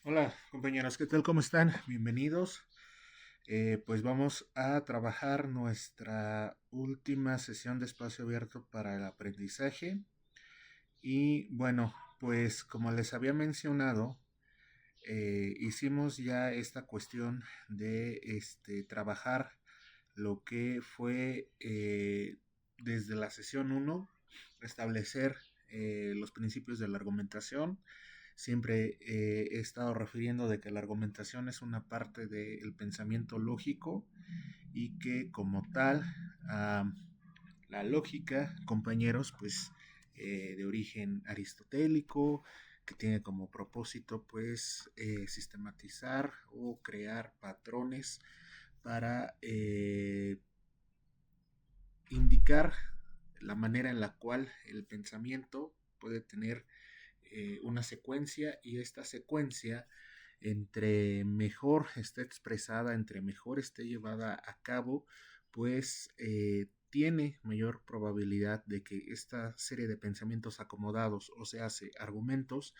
Hola compañeros, ¿qué tal? ¿Cómo están? Bienvenidos. Pues vamos a trabajar nuestra última sesión de espacio abierto para el aprendizaje. Y bueno, pues como les había mencionado, hicimos ya esta cuestión de trabajar lo que fue desde la sesión uno, establecer los principios de la argumentación. Siempre he estado refiriendo de que la argumentación es una parte del pensamiento lógico y que como tal, ah, la lógica, compañeros, pues de origen aristotélico, que tiene como propósito pues sistematizar o crear patrones para indicar la manera en la cual el pensamiento puede tener una secuencia, y esta secuencia, entre mejor esté expresada, entre mejor esté llevada a cabo, pues tiene mayor probabilidad de que esta serie de pensamientos acomodados, o sea, argumentos,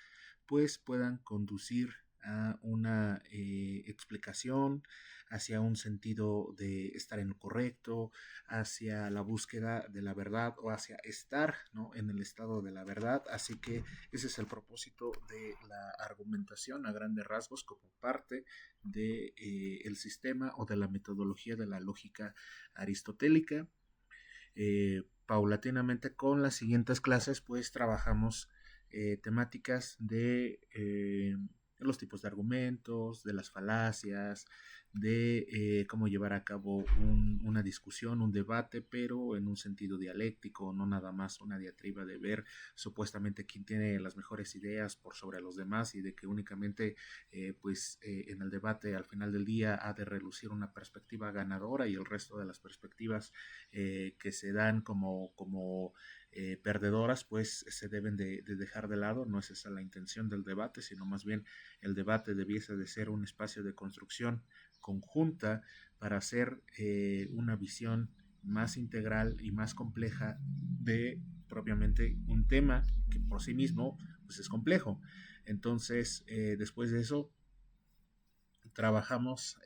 pues puedan conducir a una explicación, hacia un sentido de estar en lo correcto, hacia la búsqueda de la verdad o hacia estar, ¿no?, en el estado de la verdad. Así que ese es el propósito de la argumentación a grandes rasgos, como parte de el sistema o de la metodología de la lógica aristotélica. Paulatinamente con las siguientes clases pues trabajamos temáticas de los tipos de argumentos, de las falacias, de cómo llevar a cabo una discusión, un debate, pero en un sentido dialéctico, no nada más una diatriba de ver supuestamente quién tiene las mejores ideas por sobre los demás, y de que únicamente en el debate al final del día ha de relucir una perspectiva ganadora y el resto de las perspectivas que se dan como perdedoras, pues se deben de dejar de lado. No es esa la intención del debate, sino más bien el debate debiese de ser un espacio de construcción conjunta para hacer una visión más integral y más compleja de propiamente un tema que por sí mismo pues es complejo. Entonces, después de eso trabajamos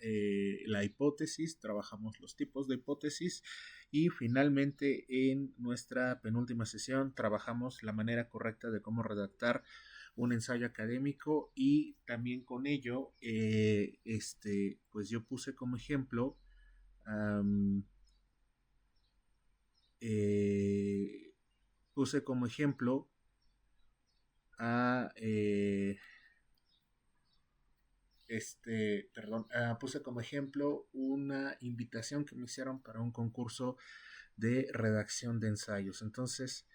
la hipótesis, trabajamos los tipos de hipótesis, y finalmente en nuestra penúltima sesión trabajamos la manera correcta de cómo redactar un ensayo académico. Y también con ello pues yo um, eh, puse como ejemplo a puse como ejemplo una invitación que me hicieron para un concurso de redacción de ensayos. Entonces,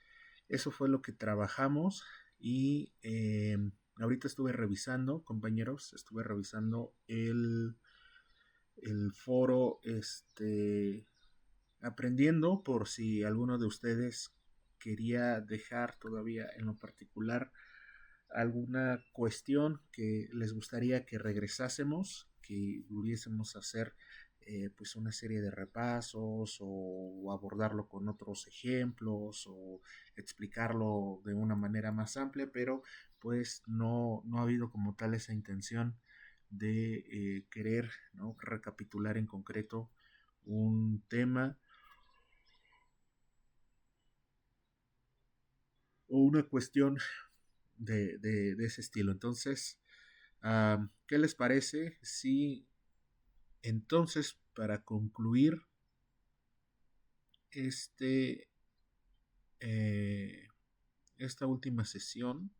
eso fue lo que trabajamos. Y ahorita estuve revisando, compañeros, estuve revisando el foro, aprendiendo, por si alguno de ustedes quería dejar todavía en lo particular alguna cuestión que les gustaría que regresásemos, que pudiésemos hacer pues una serie de repasos, o abordarlo con otros ejemplos, o explicarlo de una manera más amplia, pero pues no ha habido como tal esa intención de querer, ¿no?, recapitular en concreto un tema o una cuestión de ese estilo. Entonces, ¿qué les parece si entonces, para concluir este, eh, esta última sesión,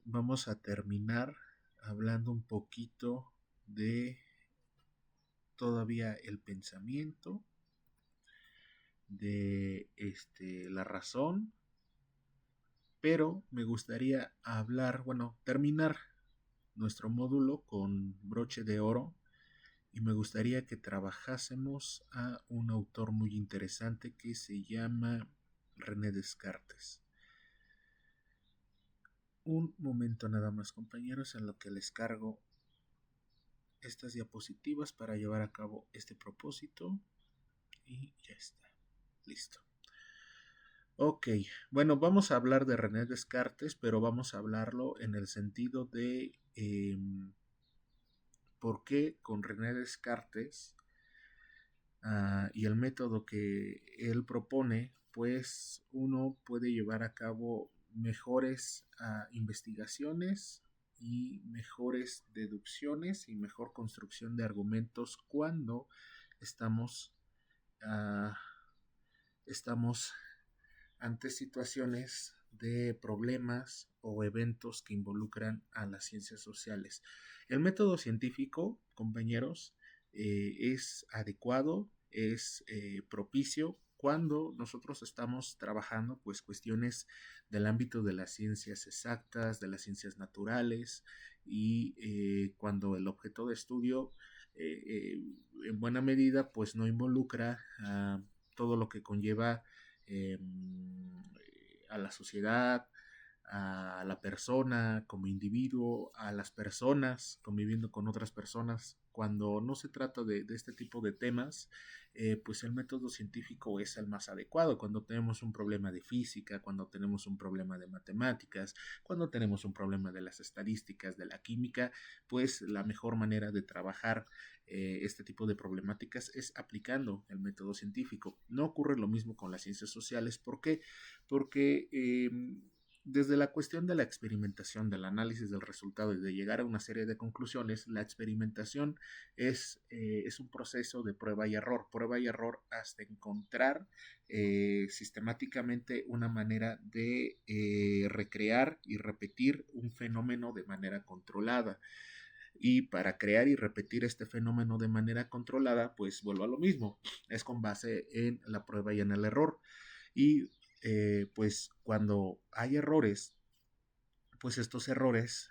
vamos a terminar hablando un poquito de todavía el pensamiento, de la razón, pero me gustaría terminar nuestro módulo con broche de oro, y me gustaría que trabajásemos a un autor muy interesante que se llama René Descartes. Un momento nada más, compañeros, en lo que les cargo estas diapositivas para llevar a cabo este propósito, y ya está, listo. Ok, bueno, vamos a hablar de René Descartes, pero vamos a hablarlo en el sentido de por qué con René Descartes y el método que él propone, pues uno puede llevar a cabo mejores investigaciones y mejores deducciones y mejor construcción de argumentos cuando estamos, ah, estamos ante situaciones de problemas o eventos que involucran a las ciencias sociales. El método científico, compañeros, es adecuado, es propicio cuando nosotros estamos trabajando pues cuestiones del ámbito de las ciencias exactas, de las ciencias naturales y cuando el objeto de estudio en buena medida pues no involucra todo lo que conlleva eh, a la sociedad, a la persona como individuo, a las personas conviviendo con otras personas. Cuando no se trata de este tipo de temas, pues el método científico es el más adecuado. Cuando tenemos un problema de física, cuando tenemos un problema de matemáticas, cuando tenemos un problema de las estadísticas, de la química, pues la mejor manera de trabajar este tipo de problemáticas es aplicando el método científico. No ocurre lo mismo con las ciencias sociales. ¿Por qué? Porque desde la cuestión de la experimentación, del análisis del resultado y de llegar a una serie de conclusiones, la experimentación es un proceso de prueba y error hasta encontrar sistemáticamente una manera de recrear y repetir un fenómeno de manera controlada. Y para crear y repetir este fenómeno de manera controlada, pues vuelvo a lo mismo, es con base en la prueba y en el error. Y pues cuando hay errores, pues estos errores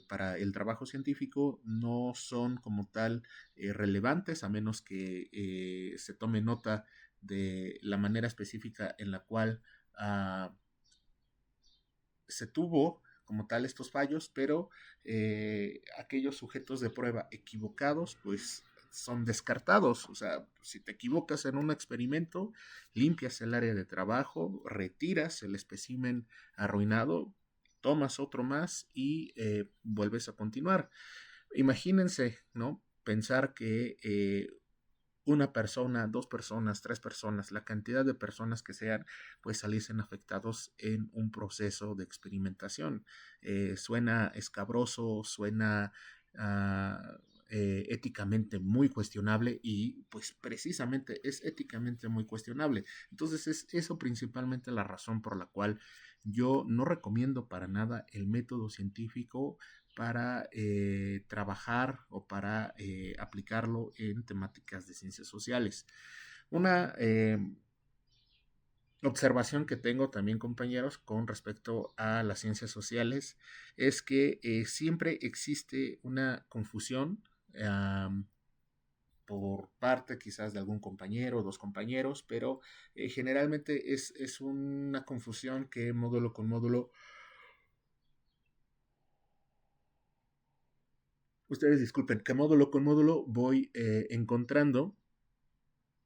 para el trabajo científico no son como tal relevantes a menos que se tome nota de la manera específica en la cual uh, se tuvo como tal estos fallos, pero aquellos sujetos de prueba equivocados, pues son descartados. O sea, si te equivocas en un experimento, limpias el área de trabajo, retiras el espécimen arruinado, tomas otro más y vuelves a continuar. Imagínense, ¿no? Pensar que una persona, dos personas, tres personas, la cantidad de personas que sean, pues saliesen afectados en un proceso de experimentación. Suena escabroso, suena éticamente muy cuestionable y pues precisamente es éticamente muy cuestionable. Entonces es eso principalmente la razón por la cual yo no recomiendo para nada el método científico para trabajar o para aplicarlo en temáticas de ciencias sociales. Una observación que tengo también, compañeros, con respecto a las ciencias sociales es que siempre existe una confusión por parte quizás de algún compañero o dos compañeros, pero generalmente es una confusión que módulo con módulo, ustedes disculpen, que módulo con módulo voy encontrando.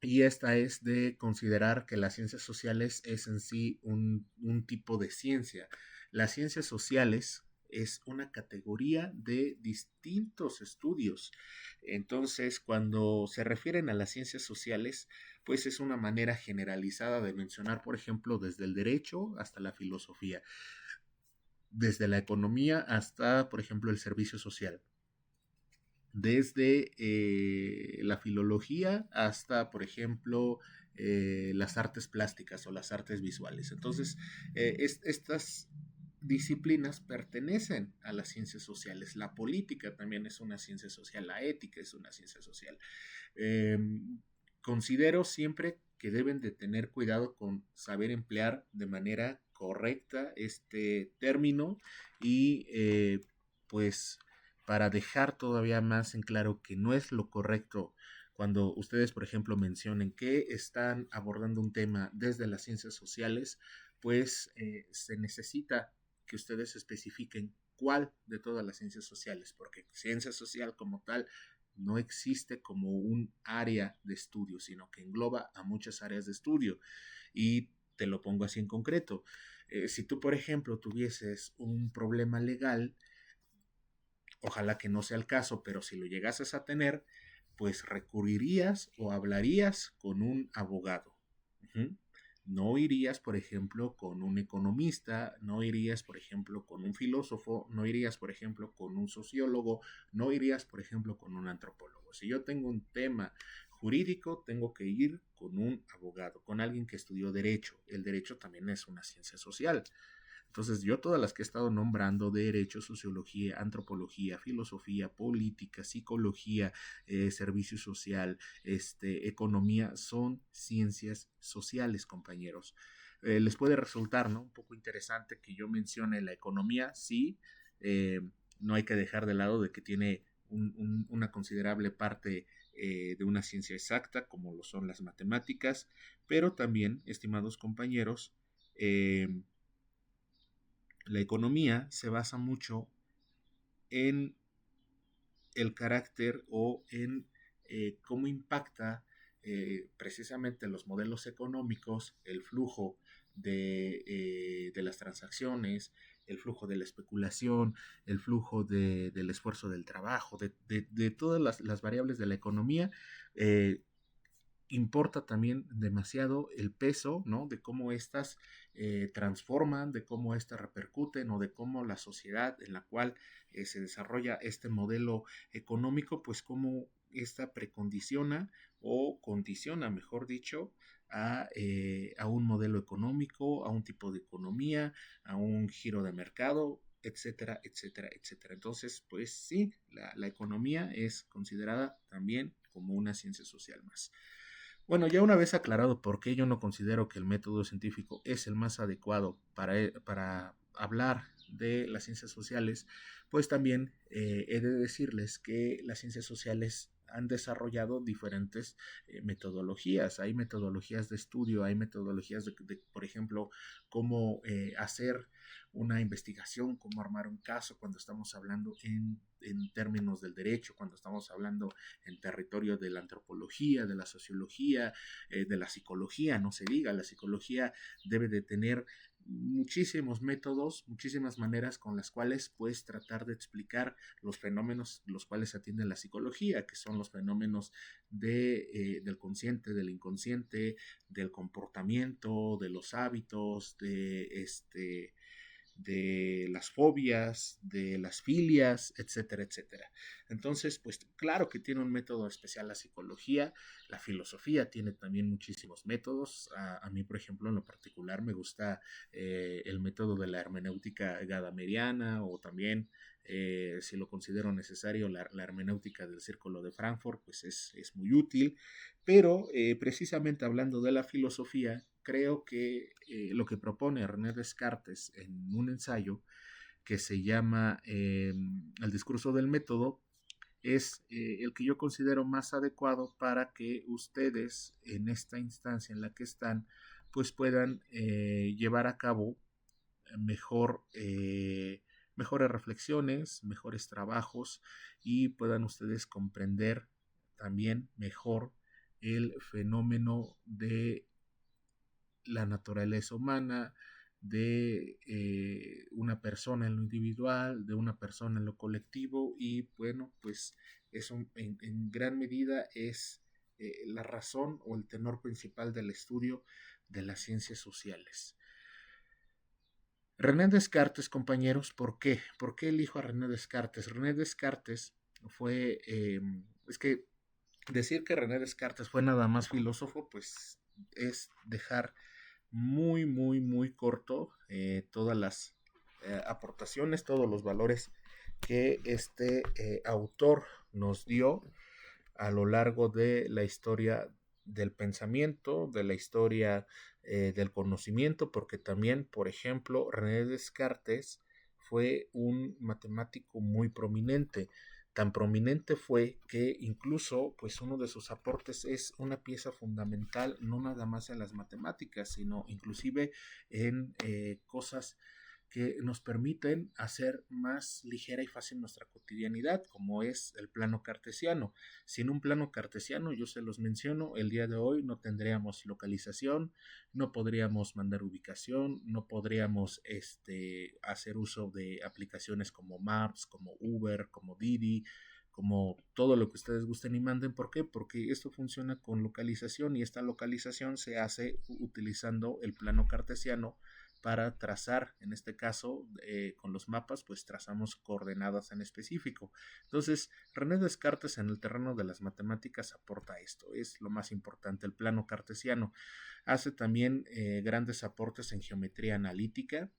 Y esta es de considerar que las ciencias sociales es en sí un tipo de ciencia. Las ciencias sociales es una categoría de distintos estudios. Entonces, cuando se refieren a las ciencias sociales, pues es una manera generalizada de mencionar, por ejemplo, desde el derecho hasta la filosofía, desde la economía hasta, por ejemplo, el servicio social, desde la filología hasta, por ejemplo, las artes plásticas o las artes visuales. Entonces, estas disciplinas pertenecen a las ciencias sociales. La política también es una ciencia social, la ética es una ciencia social. Eh, Considero siempre que deben de tener cuidado con saber emplear de manera correcta este término y pues para dejar todavía más en claro que no es lo correcto cuando ustedes, por ejemplo, mencionen que están abordando un tema desde las ciencias sociales, pues se necesita que ustedes especifiquen cuál de todas las ciencias sociales, porque ciencia social como tal no existe como un área de estudio, sino que engloba a muchas áreas de estudio. Y te lo pongo así en concreto. Si tú, por ejemplo, tuvieses un problema legal, ojalá que no sea el caso, pero si lo llegases a tener, pues recurrirías o hablarías con un abogado. Ujú. No irías, por ejemplo, con un economista, no irías, por ejemplo, con un filósofo, no irías, por ejemplo, con un sociólogo, no irías, por ejemplo, con un antropólogo. Si yo tengo un tema jurídico, tengo que ir con un abogado, con alguien que estudió derecho. El derecho también es una ciencia social. Entonces, yo todas las que he estado nombrando, derecho, sociología, antropología, filosofía, política, psicología, servicio social, economía, son ciencias sociales, compañeros. Les puede resultar, ¿no?, un poco interesante que yo mencione la economía, sí, eh, no hay que dejar de lado de que tiene una considerable parte de una ciencia exacta, como lo son las matemáticas, pero también, estimados compañeros, la economía se basa mucho en el carácter o en cómo impacta precisamente los modelos económicos, el flujo de las transacciones, el flujo de la especulación, el flujo del esfuerzo del trabajo, de todas las variables de la economía. Importa también demasiado el peso, ¿no?, de cómo éstas transforman, de cómo éstas repercuten o de cómo la sociedad en la cual se desarrolla este modelo económico, pues cómo ésta precondiciona o condiciona, mejor dicho, a un modelo económico, a un tipo de economía, a un giro de mercado, etcétera, etcétera, etcétera. Entonces, pues sí, la economía es considerada también como una ciencia social más. Bueno, ya una vez aclarado por qué yo no considero que el método científico es el más adecuado para hablar de las ciencias sociales, pues también he de decirles que las ciencias sociales han desarrollado diferentes metodologías. Hay metodologías de estudio, hay metodologías por ejemplo, cómo hacer una investigación, cómo armar un caso cuando estamos hablando en términos del derecho, cuando estamos hablando en territorio de la antropología, de la sociología, de la psicología, no se diga, la psicología debe de tener muchísimos métodos, muchísimas maneras con las cuales puedes tratar de explicar los fenómenos los cuales atiende la psicología, que son los fenómenos del consciente, del inconsciente, del comportamiento, de los hábitos, de las fobias, de las filias, etcétera, etcétera. Entonces, pues claro que tiene un método especial la psicología, la filosofía tiene también muchísimos métodos. A mí, por ejemplo, en lo particular me gusta el método de la hermenéutica gadameriana o también, si lo considero necesario, la hermenéutica del Círculo de Frankfurt, pues es muy útil. Pero precisamente hablando de la filosofía, creo que lo que propone René Descartes en un ensayo que se llama El discurso del método es el que yo considero más adecuado para que ustedes en esta instancia en la que están pues puedan llevar a cabo mejor, mejores reflexiones, mejores trabajos y puedan ustedes comprender también mejor el fenómeno de la naturaleza humana, de una persona en lo individual, de una persona en lo colectivo y bueno, pues eso en gran medida es la razón o el tenor principal del estudio de las ciencias sociales. René Descartes, compañeros, ¿por qué? ¿Por qué elijo a René Descartes? René Descartes fue, es que decir que René Descartes fue nada más filósofo, pues es dejar muy, muy, muy corto todas las aportaciones, todos los valores que este autor nos dio a lo largo de la historia del pensamiento, de la historia del conocimiento, porque también, por ejemplo, René Descartes fue un matemático muy prominente. Tan prominente fue que incluso pues uno de sus aportes es una pieza fundamental no nada más en las matemáticas, sino inclusive en cosas que nos permiten hacer más ligera y fácil nuestra cotidianidad, como es el plano cartesiano. Sin un plano cartesiano, yo se los menciono, el día de hoy no tendríamos localización, no podríamos mandar ubicación, no podríamos hacer uso de aplicaciones como Maps, como Uber, como Didi, como todo lo que ustedes gusten y manden. ¿Por qué? Porque esto funciona con localización y esta localización se hace utilizando el plano cartesiano para trazar, en este caso, con los mapas, pues trazamos coordenadas en específico. Entonces, René Descartes en el terreno de las matemáticas aporta esto, es lo más importante, el plano cartesiano. Hace también grandes aportes en geometría analítica.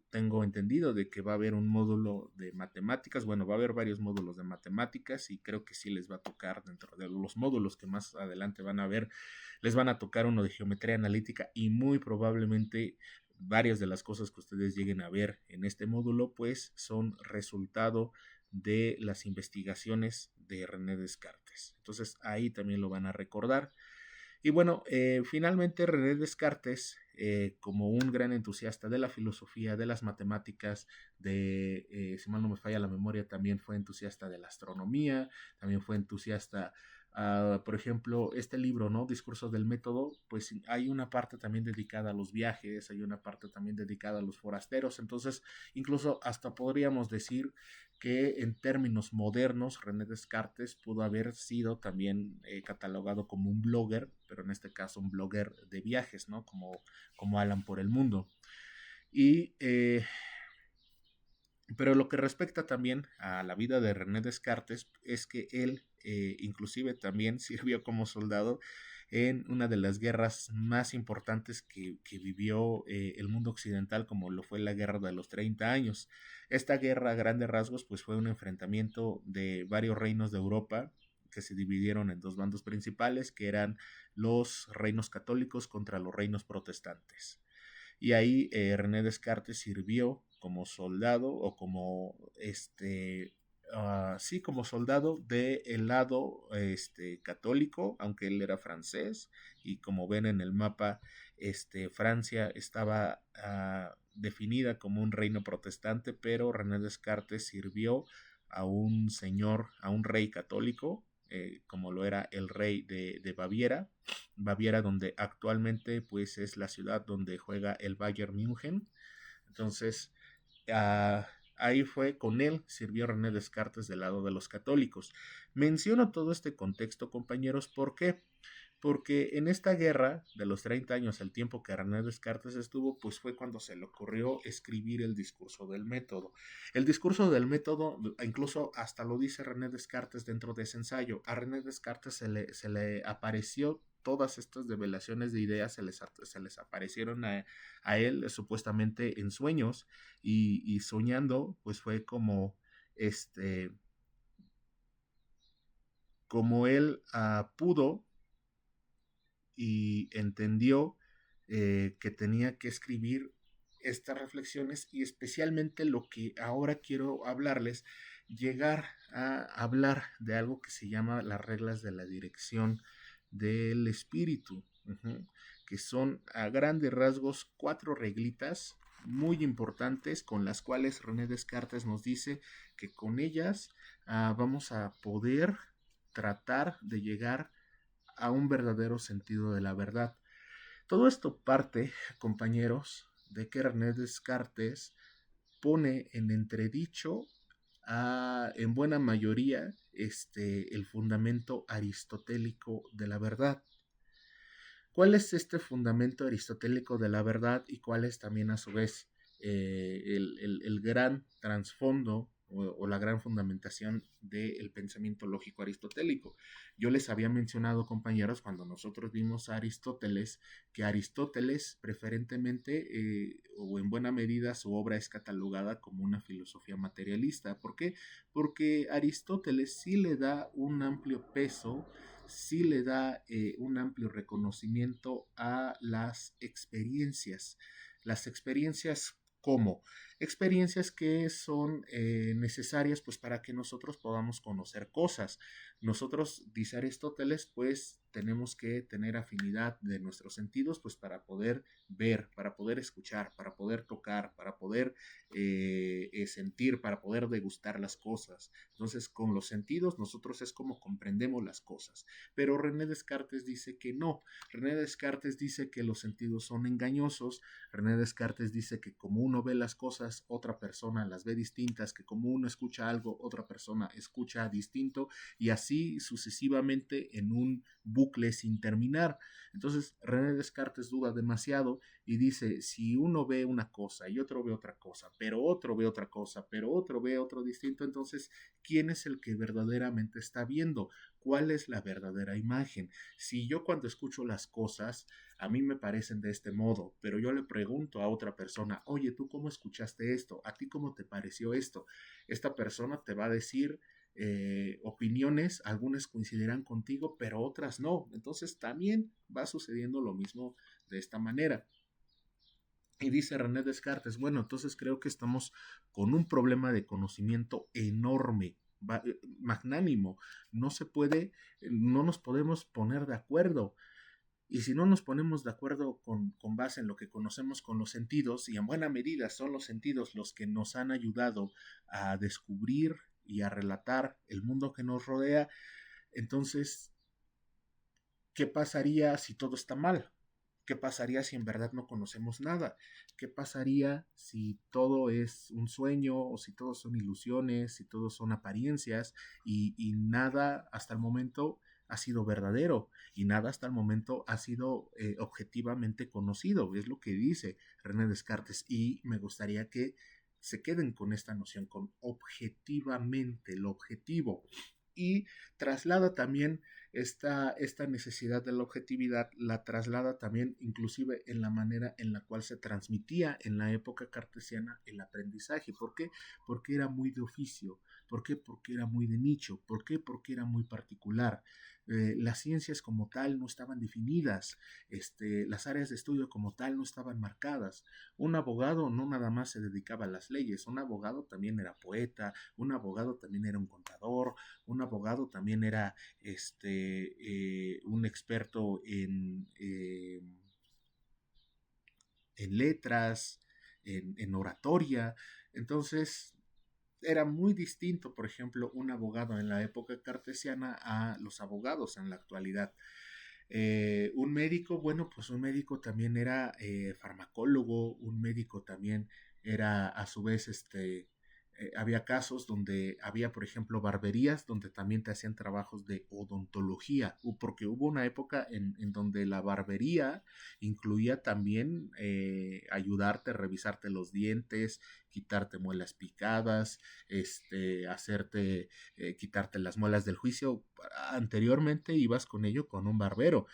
Tengo entendido de que va a haber un módulo de matemáticas, bueno, va a haber varios módulos de matemáticas y creo que sí les va a tocar dentro de los módulos que más adelante van a ver, les van a tocar uno de geometría analítica y muy probablemente varias de las cosas que ustedes lleguen a ver en este módulo pues son resultado de las investigaciones de René Descartes. Entonces ahí también lo van a recordar. Y bueno, finalmente René Descartes, como un gran entusiasta de la filosofía, de las matemáticas, si mal no me falla la memoria, también fue entusiasta de la astronomía, también fue entusiasta, por ejemplo, este libro, ¿no? Discursos del método, pues hay una parte también dedicada a los viajes, hay una parte también dedicada a los forasteros, entonces incluso hasta podríamos decir que en términos modernos René Descartes pudo haber sido también catalogado como un blogger, pero en este caso un blogger de viajes, ¿no? Como Alan por el mundo. Y, pero lo que respecta también a la vida de René Descartes es que él inclusive también sirvió como soldado en una de las guerras más importantes que vivió el mundo occidental, como lo fue la Guerra de los 30 años. Esta guerra, a grandes rasgos, pues fue un enfrentamiento de varios reinos de Europa que se dividieron en dos bandos principales, que eran los reinos católicos contra los reinos protestantes. Y ahí René Descartes sirvió como soldado o como sí, como soldado del lado católico, aunque él era francés, y como ven en el mapa, Francia estaba definida como un reino protestante, pero René Descartes sirvió a un señor, a un rey católico, como lo era el rey de Baviera, Baviera, donde actualmente pues es la ciudad donde juega el Bayern München. Entonces, uh, ahí fue con él, sirvió René Descartes del lado de los católicos. Menciono todo este contexto, compañeros, ¿por qué? Porque en esta guerra de los 30 años, el tiempo que René Descartes estuvo, pues fue cuando se le ocurrió escribir el discurso del método. El discurso del método, incluso hasta lo dice René Descartes dentro de ese ensayo, a René Descartes se le apareció todas estas develaciones de ideas, se les aparecieron a él supuestamente en sueños y soñando, pues fue como como él pudo y entendió que tenía que escribir estas reflexiones y especialmente lo que ahora quiero hablarles, llegar a hablar de algo que se llama las reglas de la dirección del espíritu, que son a grandes rasgos 4 reglitas muy importantes con las cuales René Descartes nos dice que con ellas vamos a poder tratar de llegar a un verdadero sentido de la verdad. Todo esto parte, compañeros, de que René Descartes pone en entredicho en buena mayoría el fundamento aristotélico de la verdad. ¿Cuál es este fundamento aristotélico de la verdad y cuál es también a su vez el gran trasfondo o la gran fundamentación del pensamiento lógico aristotélico? Yo les había mencionado, compañeros, cuando nosotros vimos a Aristóteles, que Aristóteles preferentemente o en buena medida su obra es catalogada como una filosofía materialista. ¿Por qué? Porque Aristóteles sí le da un amplio peso, sí le da un amplio reconocimiento a las experiencias. Las experiencias como experiencias que son necesarias pues para que nosotros podamos conocer cosas. Nosotros, dice Aristóteles, pues tenemos que tener afinidad de nuestros sentidos, pues para poder ver, para poder escuchar, para poder tocar, para poder sentir, para poder degustar las cosas. Entonces, con los sentidos nosotros es como comprendemos las cosas. Pero René Descartes dice que no. René Descartes dice que los sentidos son engañosos. René Descartes dice que como uno ve las cosas, otra persona las ve distintas, que como uno escucha algo, otra persona escucha distinto, y así sucesivamente en un bucle sin terminar. Entonces, René Descartes duda demasiado y dice, si uno ve una cosa y otro ve otra cosa, pero otro ve otra cosa, pero otro ve otro distinto, entonces, ¿quién es el que verdaderamente está viendo? ¿Cuál es la verdadera imagen? Si yo cuando escucho las cosas, a mí me parecen de este modo, pero yo le pregunto a otra persona, oye, ¿tú cómo escuchaste esto? ¿A ti cómo te pareció esto? Esta persona te va a decir opiniones, algunas coincidirán contigo, pero otras no. Entonces también va sucediendo lo mismo de esta manera. Y dice René Descartes, bueno, entonces creo que estamos con un problema de conocimiento enorme, magnánimo. No se puede, no nos podemos poner de acuerdo. Y si no nos ponemos de acuerdo con base en lo que conocemos con los sentidos, y en buena medida son los sentidos los que nos han ayudado a descubrir y a relatar el mundo que nos rodea, entonces, ¿qué pasaría si todo está mal? ¿Qué pasaría si en verdad no conocemos nada? ¿Qué pasaría si todo es un sueño o si todo son ilusiones, si todo son apariencias y nada hasta el momento ha sido verdadero y nada hasta el momento ha sido objetivamente conocido? Es lo que dice René Descartes y me gustaría que se queden con esta noción, con objetivamente, lo objetivo. Y traslada también esta necesidad de la objetividad, la traslada también inclusive en la manera en la cual se transmitía en la época cartesiana el aprendizaje. ¿Por qué? Porque era muy de oficio. ¿Por qué? Porque era muy de nicho. ¿Por qué? Porque era muy particular. Las ciencias como tal no estaban definidas, las áreas de estudio como tal no estaban marcadas. Un abogado no nada más se dedicaba a las leyes, un abogado también era poeta, un abogado también era un contador, un abogado también era un experto en letras, en oratoria. Entonces, era muy distinto, por ejemplo, un abogado en la época cartesiana a los abogados en la actualidad. Un médico, bueno, pues un médico también era farmacólogo, un médico también era a su vez había casos donde había, por ejemplo, barberías donde también te hacían trabajos de odontología, porque hubo una época en donde la barbería incluía también ayudarte, revisarte los dientes, quitarte muelas picadas, hacerte, quitarte las muelas del juicio. Anteriormente ibas con ello con un barbero.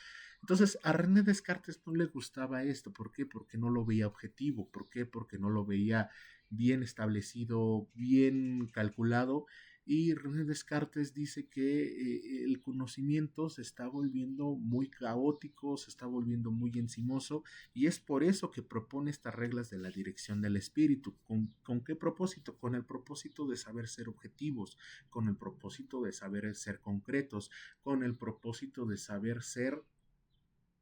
Entonces, a René Descartes no le gustaba esto. ¿Por qué? Porque no lo veía objetivo. ¿Por qué? Porque no lo veía bien establecido, bien calculado. Y René Descartes dice que el conocimiento se está volviendo muy caótico, se está volviendo muy encimoso, y es por eso que propone estas reglas de la dirección del espíritu. ¿Con qué propósito? Con el propósito de saber ser objetivos, con el propósito de saber ser concretos, con el propósito de saber ser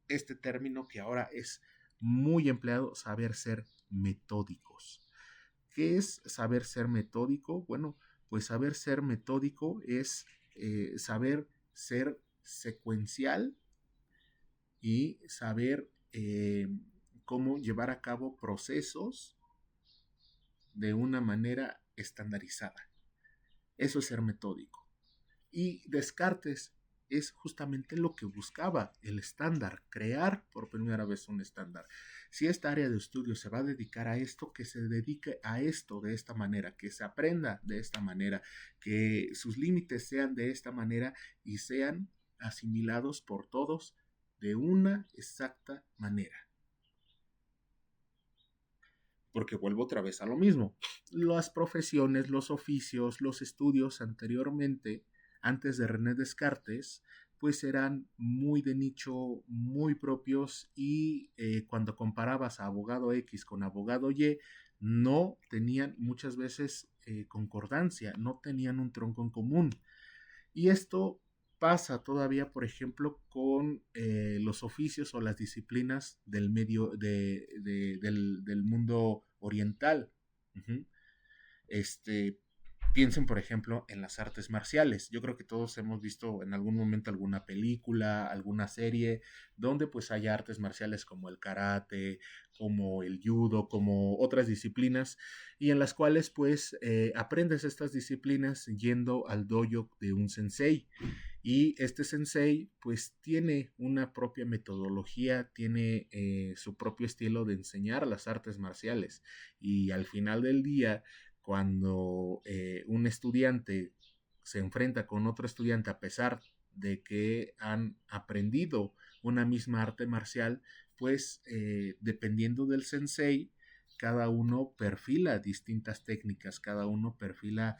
este término que ahora es muy empleado, saber ser metódicos. ¿Qué es saber ser metódico? Bueno, pues saber ser metódico es saber ser secuencial y saber cómo llevar a cabo procesos de una manera estandarizada. Eso es ser metódico. Y Descartes es justamente lo que buscaba, el estándar, crear por primera vez un estándar. Si esta área de estudio se va a dedicar a esto, que se dedique a esto de esta manera, que se aprenda de esta manera, que sus límites sean de esta manera y sean asimilados por todos de una exacta manera. Porque vuelvo otra vez a lo mismo. Las profesiones, los oficios, los estudios anteriormente, antes de René Descartes, pues eran muy de nicho, muy propios, y cuando comparabas a abogado X con abogado Y, no tenían muchas veces concordancia, no tenían un tronco en común. Y esto pasa todavía, por ejemplo, con los oficios o las disciplinas del medio del mundo oriental. Uh-huh. Este, Piensen, por ejemplo, en las artes marciales. Yo creo que todos hemos visto en algún momento alguna película, alguna serie, donde pues hay artes marciales como el karate, como el judo, como otras disciplinas, y en las cuales pues aprendes estas disciplinas yendo al dojo de un sensei. Y este sensei pues tiene una propia metodología, tiene su propio estilo de enseñar las artes marciales. Y al final del día, cuando un estudiante se enfrenta con otro estudiante a pesar de que han aprendido una misma arte marcial, pues dependiendo del sensei, cada uno perfila distintas técnicas, cada uno perfila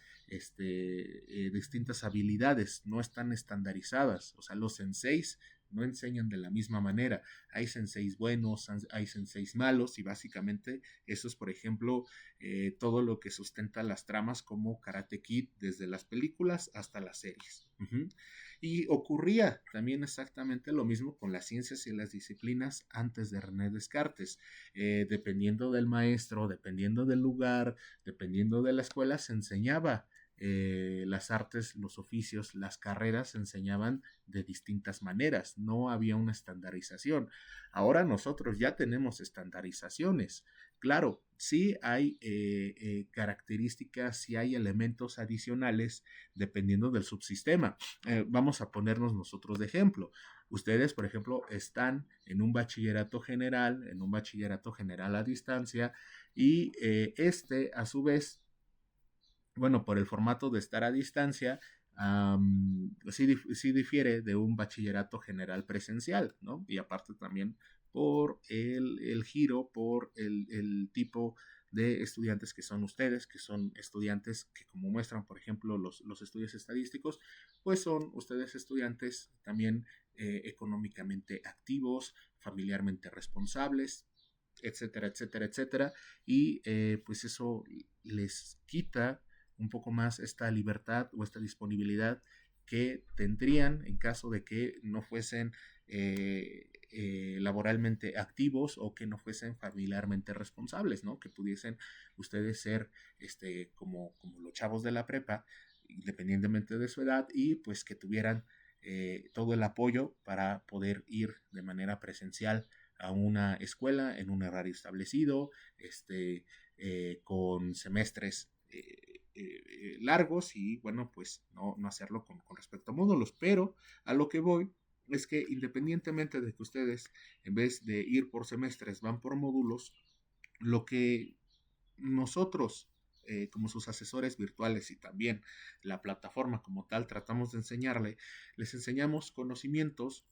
distintas habilidades, no están estandarizadas, o sea, los senseis no enseñan de la misma manera, hay senseis buenos, hay senseis malos y básicamente eso es, por ejemplo, todo lo que sustenta las tramas como Karate Kid, desde las películas hasta las series. Uh-huh. Y ocurría también exactamente lo mismo con las ciencias y las disciplinas antes de René Descartes. Dependiendo del maestro, dependiendo del lugar, dependiendo de la escuela, se enseñaba las artes, los oficios, las carreras se enseñaban de distintas maneras, no había una estandarización. Ahora nosotros ya tenemos estandarizaciones. Claro, sí hay características, sí hay elementos adicionales dependiendo del subsistema. Vamos a ponernos nosotros de ejemplo. Ustedes, por ejemplo, están en un bachillerato general a distancia, y a su vez, bueno, por el formato de estar a distancia, sí difiere de un bachillerato general presencial, ¿no? Y aparte también por el giro, por el tipo de estudiantes que son ustedes, que son estudiantes que, como muestran, por ejemplo, los estudios estadísticos, pues son ustedes estudiantes también económicamente activos, familiarmente responsables, etcétera, etcétera, etcétera, y pues eso les quita un poco más esta libertad o esta disponibilidad que tendrían en caso de que no fuesen laboralmente activos o que no fuesen familiarmente responsables, ¿no? Que pudiesen ustedes ser como los chavos de la prepa, independientemente de su edad, y pues que tuvieran todo el apoyo para poder ir de manera presencial a una escuela en un horario establecido, con semestres largos, y bueno, pues no hacerlo con respecto a módulos, pero a lo que voy es que independientemente de que ustedes en vez de ir por semestres van por módulos, lo que nosotros como sus asesores virtuales y también la plataforma como tal tratamos de enseñarle, les enseñamos conocimientos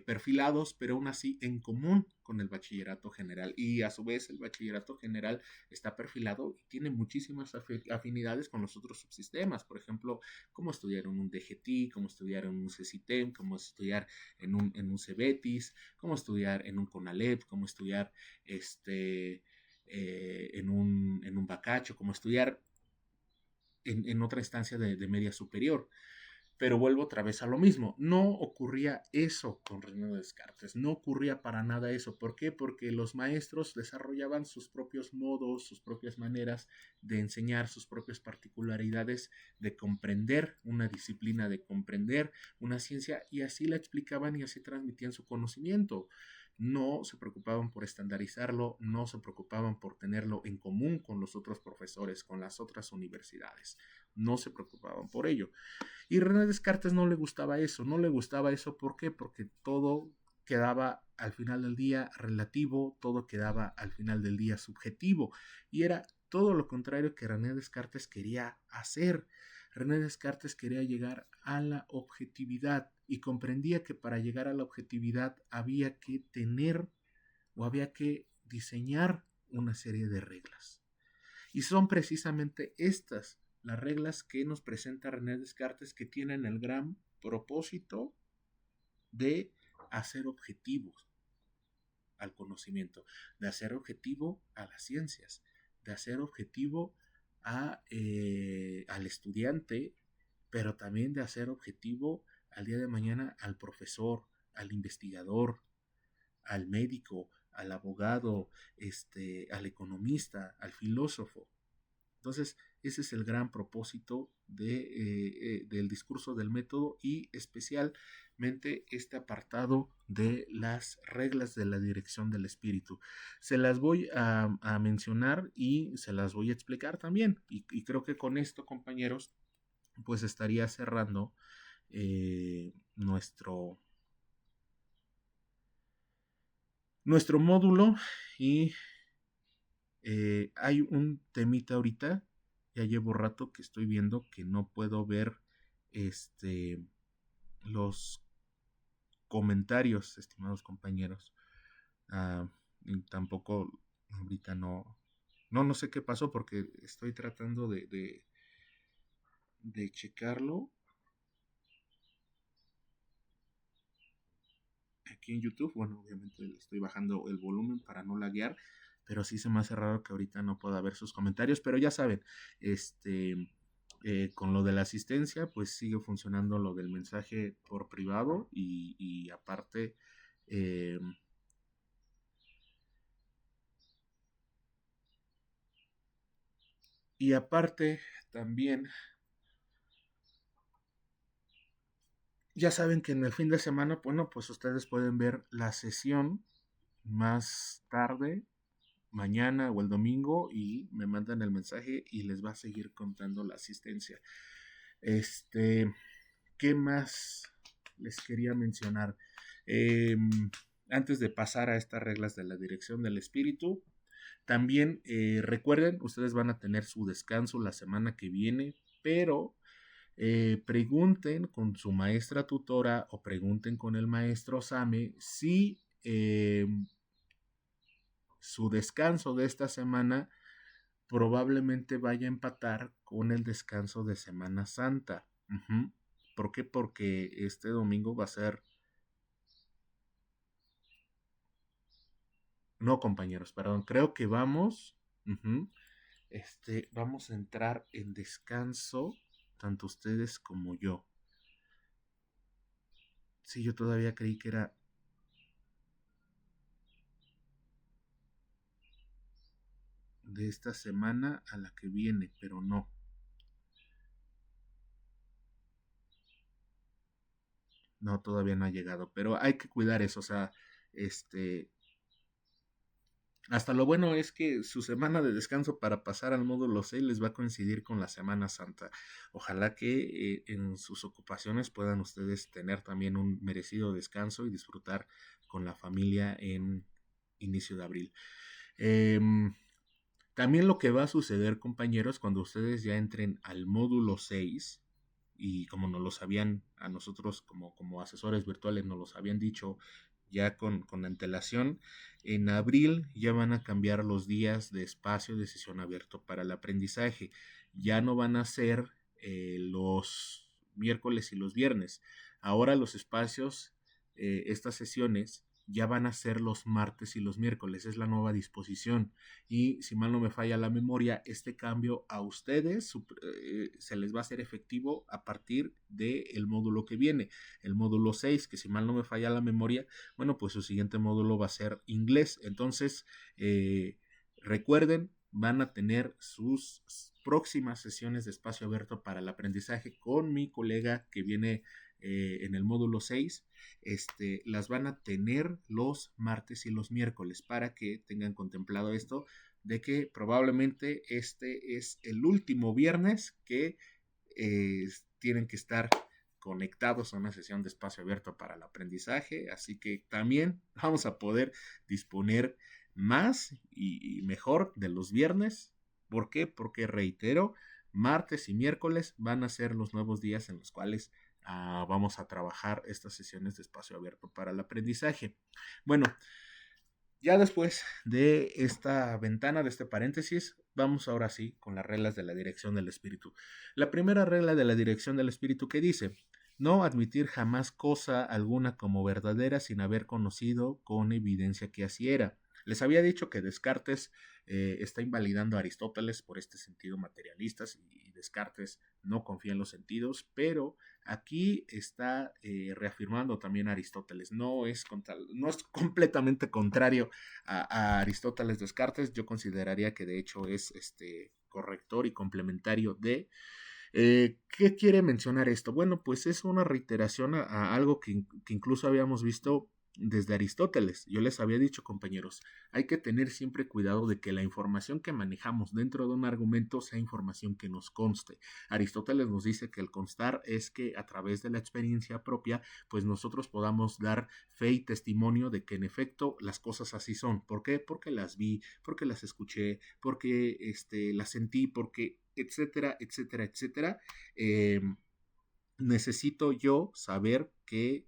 perfilados, pero aún así en común con el bachillerato general. Y a su vez el bachillerato general está perfilado y tiene muchísimas afinidades con los otros subsistemas. Por ejemplo, cómo estudiar en un DGT, cómo estudiar en un CECITEM, cómo estudiar en un CEBETIS, cómo estudiar en un CONALEP, cómo estudiar en un Bacacho, cómo estudiar en otra instancia de media superior. Pero vuelvo otra vez a lo mismo. No ocurría eso con René Descartes. No ocurría para nada eso. ¿Por qué? Porque los maestros desarrollaban sus propios modos, sus propias maneras de enseñar, sus propias particularidades de comprender una disciplina, de comprender una ciencia, y así la explicaban y así transmitían su conocimiento. No se preocupaban por estandarizarlo, no se preocupaban por tenerlo en común con los otros profesores, con las otras universidades. No se preocupaban por ello. Y René Descartes no le gustaba eso, no le gustaba eso, ¿por qué? Porque todo quedaba al final del día relativo, todo quedaba al final del día subjetivo, y era todo lo contrario que René Descartes quería hacer. René Descartes quería llegar a la objetividad y comprendía que para llegar a la objetividad había que tener o había que diseñar una serie de reglas. Y son precisamente estas las reglas que nos presenta René Descartes, que tienen el gran propósito de hacer objetivos al conocimiento, de hacer objetivo a las ciencias, de hacer objetivo al estudiante pero también de hacer objetivo al día de mañana al profesor, al investigador, al médico, al abogado, al economista, al filósofo. Entonces, ese es el gran propósito del discurso del método y especialmente este apartado de las reglas de la dirección del espíritu. Se las voy a mencionar y se las voy a explicar también. Y creo que con esto, compañeros, pues estaría cerrando nuestro, nuestro módulo y hay un temita ahorita, ya llevo rato que estoy viendo que no puedo ver este los comentarios, estimados compañeros. Y tampoco ahorita no sé qué pasó porque estoy tratando de checarlo aquí en YouTube. Bueno, obviamente le estoy bajando el volumen para no laguear, pero sí se me hace raro que ahorita no pueda ver sus comentarios, pero ya saben, con lo de la asistencia, pues sigue funcionando lo del mensaje por privado y aparte, eh, y aparte también, ya saben que en el fin de semana, bueno, pues ustedes pueden ver la sesión más tarde mañana o el domingo y me mandan el mensaje y les va a seguir contando la asistencia. Este, ¿Qué más les quería mencionar? Eh, Antes de pasar a estas reglas de la dirección del espíritu, también recuerden, ustedes van a tener su descanso la semana que viene, pero pregunten con su maestra tutora o pregunten con el maestro Same si su descanso de esta semana probablemente vaya a empatar con el descanso de Semana Santa. Uh-huh. ¿Por qué? Porque este domingo va a ser... No, compañeros, perdón, creo que vamos... Uh-huh. Vamos a entrar en descanso, tanto ustedes como yo. Sí, yo todavía creí que era de esta semana a la que viene, pero no. No, todavía no ha llegado, pero hay que cuidar eso, o sea, este, hasta lo bueno es que su semana de descanso para pasar al módulo 6 les va a coincidir con la Semana Santa. Ojalá que en sus ocupaciones puedan ustedes tener también un merecido descanso y disfrutar con la familia en inicio de abril. También lo que va a suceder, compañeros, cuando ustedes ya entren al módulo 6, y como nos lo sabían a nosotros como asesores virtuales, nos los habían dicho ya con antelación, en abril ya van a cambiar los días de espacio de sesión abierto para el aprendizaje. Ya no van a ser los miércoles y los viernes. Ahora los espacios, estas sesiones, ya van a ser los martes y los miércoles. Es la nueva disposición. Y si mal no me falla la memoria, este cambio a ustedes se les va a hacer efectivo a partir del módulo que viene, el módulo 6, que si mal no me falla la memoria, bueno, pues su siguiente módulo va a ser inglés. Entonces, recuerden, van a tener sus próximas sesiones de espacio abierto para el aprendizaje con mi colega que viene en el módulo 6. Las van a tener los martes y los miércoles para que tengan contemplado esto de que probablemente este es el último viernes que tienen que estar conectados a una sesión de espacio abierto para el aprendizaje, así que también vamos a poder disponer más y mejor de los viernes. ¿Por qué? Porque reitero, martes y miércoles van a ser los nuevos días en los cuales vamos a trabajar estas sesiones de espacio abierto para el aprendizaje. Bueno, ya después de esta ventana, de este paréntesis, vamos ahora sí con las reglas de la dirección del espíritu. La primera regla de la dirección del espíritu que dice, no admitir jamás cosa alguna como verdadera sin haber conocido con evidencia que así era. Les había dicho que Descartes está invalidando a Aristóteles por este sentido materialista y Descartes no confía en los sentidos, pero aquí está reafirmando también Aristóteles. No es completamente contrario a Aristóteles Descartes. Yo consideraría que de hecho es corrector y complementario de. ¿Qué quiere mencionar esto? Bueno, pues es una reiteración a algo que incluso habíamos visto desde Aristóteles. Yo les había dicho, compañeros, hay que tener siempre cuidado de que la información que manejamos dentro de un argumento sea información que nos conste. Aristóteles nos dice que el constar es que a través de la experiencia propia, pues nosotros podamos dar fe y testimonio de que en efecto las cosas así son. ¿Por qué? Porque las vi, porque las escuché, porque las sentí, porque etcétera, etcétera, etcétera. Necesito yo saber que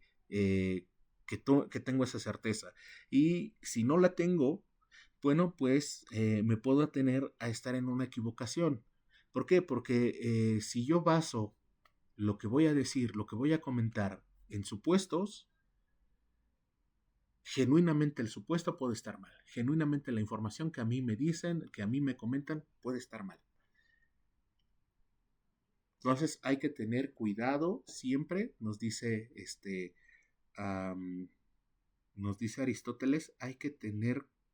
tengo esa certeza. Y si no la tengo, bueno, pues me puedo atener a estar en una equivocación. ¿Por qué? Porque si yo baso lo que voy a decir, lo que voy a comentar en supuestos, genuinamente el supuesto puede estar mal. Genuinamente la información que a mí me dicen, que a mí me comentan, puede estar mal. Entonces hay que tener cuidado siempre, nos dice Aristóteles,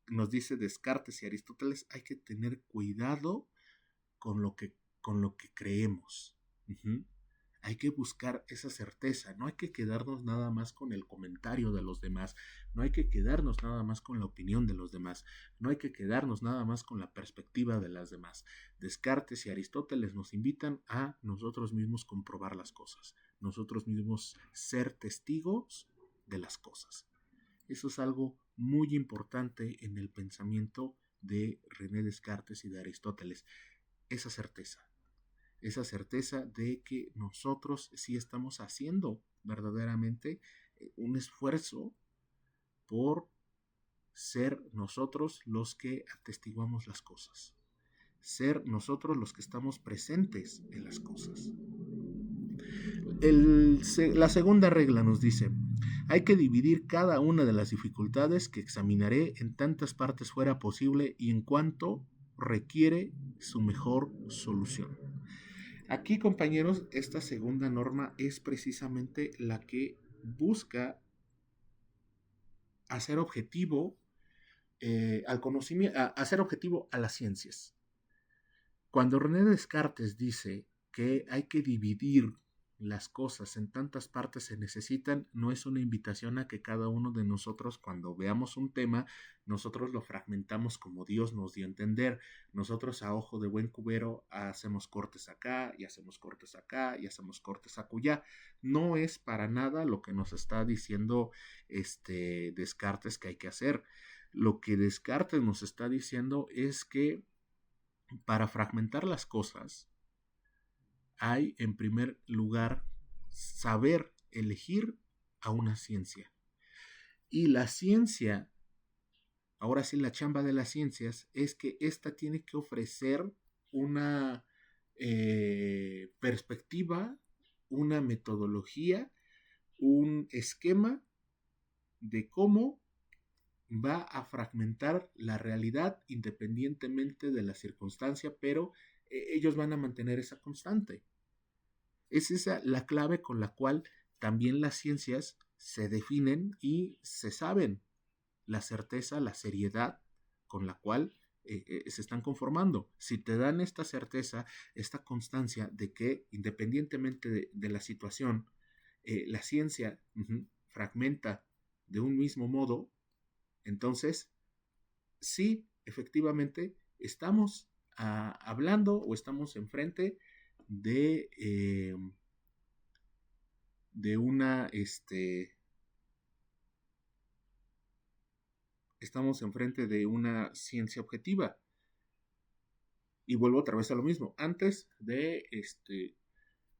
nos dice Descartes y Aristóteles, hay que tener cuidado con lo que creemos. Uh-huh. Hay que buscar esa certeza, no hay que quedarnos nada más con el comentario de los demás, no hay que quedarnos nada más con la opinión de los demás, no hay que quedarnos nada más con la perspectiva de las demás. Descartes y Aristóteles nos invitan a nosotros mismos comprobar las cosas, nosotros mismos ser testigos de las cosas. Eso es algo muy importante en el pensamiento de René Descartes y de Aristóteles, esa certeza de que nosotros sí estamos haciendo verdaderamente un esfuerzo por ser nosotros los que atestiguamos las cosas, ser nosotros los que estamos presentes en las cosas. La segunda regla nos dice, hay que dividir cada una de las dificultades que examinaré en tantas partes fuera posible y en cuanto requiere su mejor solución. Aquí, compañeros, esta segunda norma es precisamente la que busca hacer objetivo al conocimiento, hacer objetivo a las ciencias. Cuando René Descartes dice que hay que dividir las cosas en tantas partes se necesitan, no es una invitación a que cada uno de nosotros, cuando veamos un tema, nosotros lo fragmentamos como Dios nos dio a entender. Nosotros a ojo de buen cubero hacemos cortes acá y hacemos cortes acá y hacemos cortes acullá. No es para nada lo que nos está diciendo Descartes que hay que hacer. Lo que Descartes nos está diciendo es que para fragmentar las cosas hay, en primer lugar, saber elegir a una ciencia. Y la ciencia, ahora sí, la chamba de las ciencias es que ésta tiene que ofrecer una perspectiva, una metodología, un esquema de cómo va a fragmentar la realidad independientemente de la circunstancia, pero ellos van a mantener esa constante. Es esa la clave con la cual también las ciencias se definen y se saben la certeza, la seriedad con la cual se están conformando. Si te dan esta certeza, esta constancia de que independientemente de la situación, la ciencia fragmenta de un mismo modo, entonces sí, efectivamente, estamos hablando o estamos enfrente de una, estamos enfrente de una ciencia objetiva. Y vuelvo otra vez a lo mismo. Antes de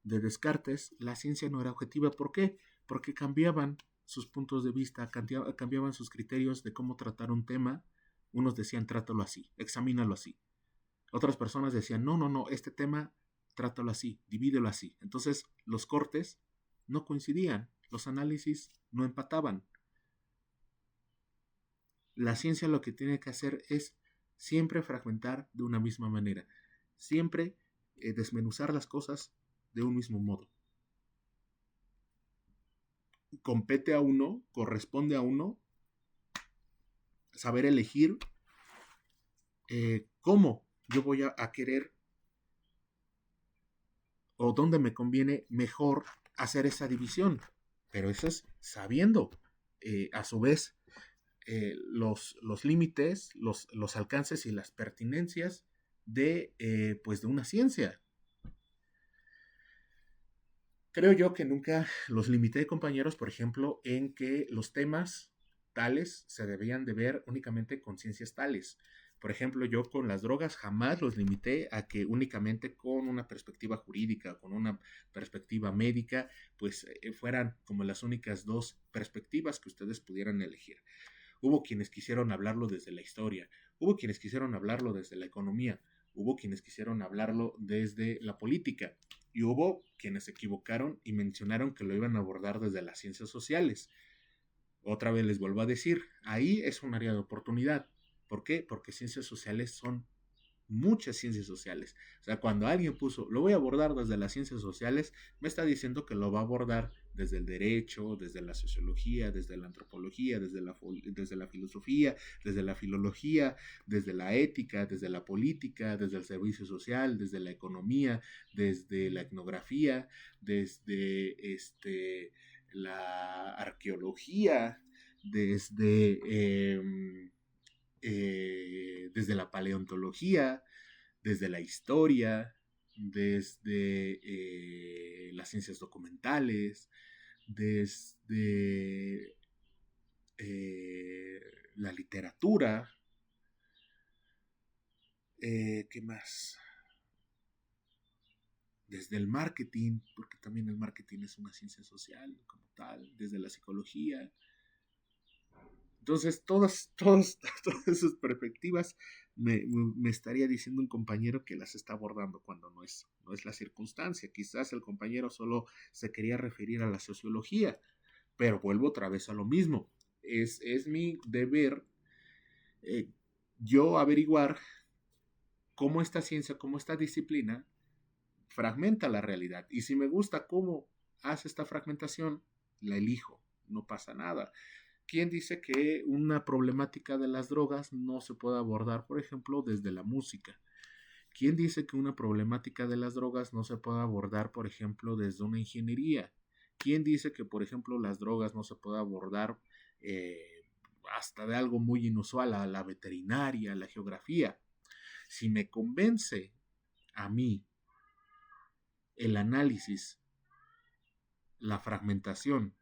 Descartes, la ciencia no era objetiva. ¿Por qué? Porque cambiaban sus puntos de vista, cambiaban sus criterios de cómo tratar un tema. Unos decían, trátalo así, examínalo así. Otras personas decían, no, este tema, trátalo así, divídelo así. Entonces, los cortes no coincidían, los análisis no empataban. La ciencia lo que tiene que hacer es siempre fragmentar de una misma manera, siempre desmenuzar las cosas de un mismo modo. Compete a uno, corresponde a uno saber elegir cómo yo voy a querer o dónde me conviene mejor hacer esa división. Pero eso es sabiendo, a su vez, los límites, los alcances y las pertinencias pues de una ciencia. Creo yo que nunca los limité, compañeros, por ejemplo, en que los temas tales se debían de ver únicamente con ciencias tales. Por ejemplo, yo con las drogas jamás los limité a que únicamente con una perspectiva jurídica, con una perspectiva médica, pues fueran como las únicas dos perspectivas que ustedes pudieran elegir. Hubo quienes quisieron hablarlo desde la historia, hubo quienes quisieron hablarlo desde la economía, hubo quienes quisieron hablarlo desde la política y hubo quienes se equivocaron y mencionaron que lo iban a abordar desde las ciencias sociales. Otra vez les vuelvo a decir, ahí es un área de oportunidad. ¿Por qué? Porque ciencias sociales son muchas ciencias sociales. O sea, cuando alguien puso, lo voy a abordar desde las ciencias sociales, me está diciendo que lo va a abordar desde el derecho, desde la sociología, desde la antropología, desde la filosofía, desde la filología, desde la ética, desde la política, desde el servicio social, desde la economía, desde la etnografía, desde la arqueología, desde la paleontología, desde la historia, desde las ciencias documentales, desde la literatura. ¿Qué más? Desde el marketing, porque también el marketing es una ciencia social como tal, desde la psicología. Entonces, todas esas perspectivas me estaría diciendo un compañero que las está abordando cuando no es la circunstancia. Quizás el compañero solo se quería referir a la sociología, pero vuelvo otra vez a lo mismo. Es mi deber yo averiguar cómo esta ciencia, cómo esta disciplina fragmenta la realidad. Y si me gusta cómo hace esta fragmentación, la elijo, no pasa nada. ¿Quién dice que una problemática de las drogas no se puede abordar, por ejemplo, desde la música? ¿Quién dice que una problemática de las drogas no se puede abordar, por ejemplo, desde una ingeniería? ¿Quién dice que, por ejemplo, las drogas no se puede abordar hasta de algo muy inusual, a la veterinaria, a la geografía? Si me convence a mí el análisis, la fragmentación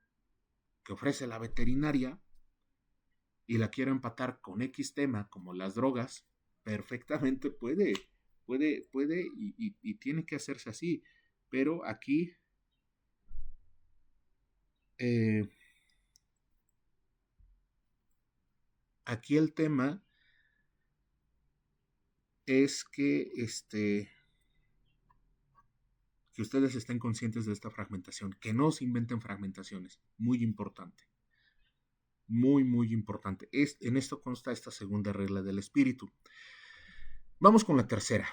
que ofrece la veterinaria, y la quiero empatar con X tema como las drogas, perfectamente puede y tiene que hacerse así. Pero aquí aquí el tema es que que ustedes estén conscientes de esta fragmentación, que no se inventen fragmentaciones, muy importante. Muy, muy importante. En esto consta esta segunda regla del espíritu. Vamos con la tercera.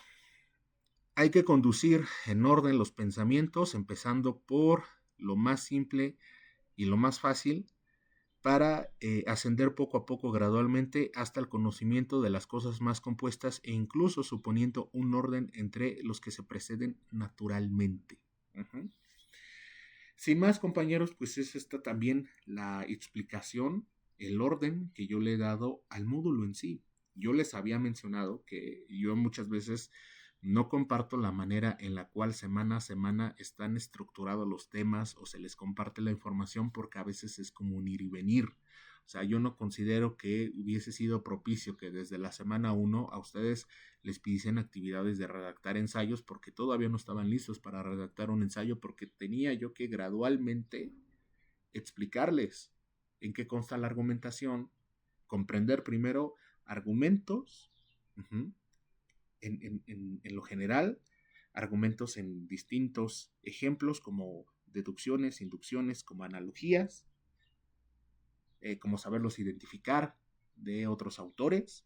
Hay que conducir en orden los pensamientos, empezando por lo más simple y lo más fácil, para ascender poco a poco gradualmente hasta el conocimiento de las cosas más compuestas e incluso suponiendo un orden entre los que se preceden naturalmente. Uh-huh. Sin más, compañeros, pues es esta también la explicación, el orden que yo le he dado al módulo en sí. Yo les había mencionado que yo muchas veces no comparto la manera en la cual semana a semana están estructurados los temas o se les comparte la información, porque a veces es como un ir y venir. O sea, yo no considero que hubiese sido propicio que desde la semana 1 a ustedes les pidiesen actividades de redactar ensayos, porque todavía no estaban listos para redactar un ensayo, porque tenía yo que gradualmente explicarles en qué consta la argumentación, comprender primero argumentos, uh-huh, en lo general, argumentos en distintos ejemplos como deducciones, inducciones, como analogías, como saberlos identificar de otros autores,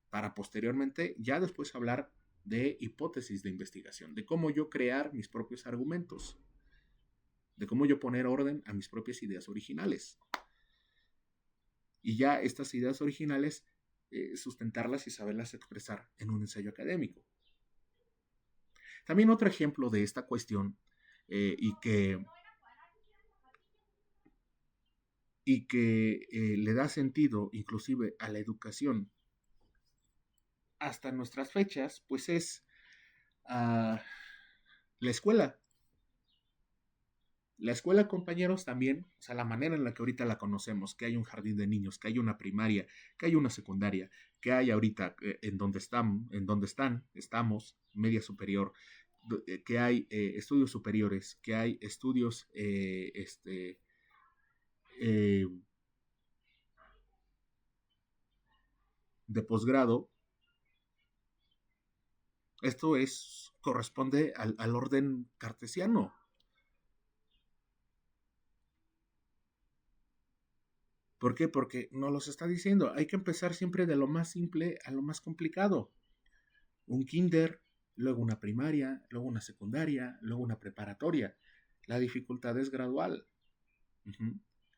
para posteriormente ya después hablar de hipótesis de investigación, de cómo yo crear mis propios argumentos, de cómo yo poner orden a mis propias ideas originales. Y ya estas ideas originales, sustentarlas y saberlas expresar en un ensayo académico. También otro ejemplo de esta cuestión y que le da sentido inclusive a la educación hasta nuestras fechas, pues es la escuela. La escuela, compañeros, también, o sea, la manera en la que ahorita la conocemos, que hay un jardín de niños, que hay una primaria, que hay una secundaria, que hay ahorita en donde estamos, media superior, que hay estudios superiores, que hay estudios de posgrado. Esto corresponde al orden cartesiano. ¿Por qué? Porque nos los está diciendo. Hay que empezar siempre de lo más simple a lo más complicado. Un kinder, luego una primaria, luego una secundaria, luego una preparatoria. La dificultad es gradual.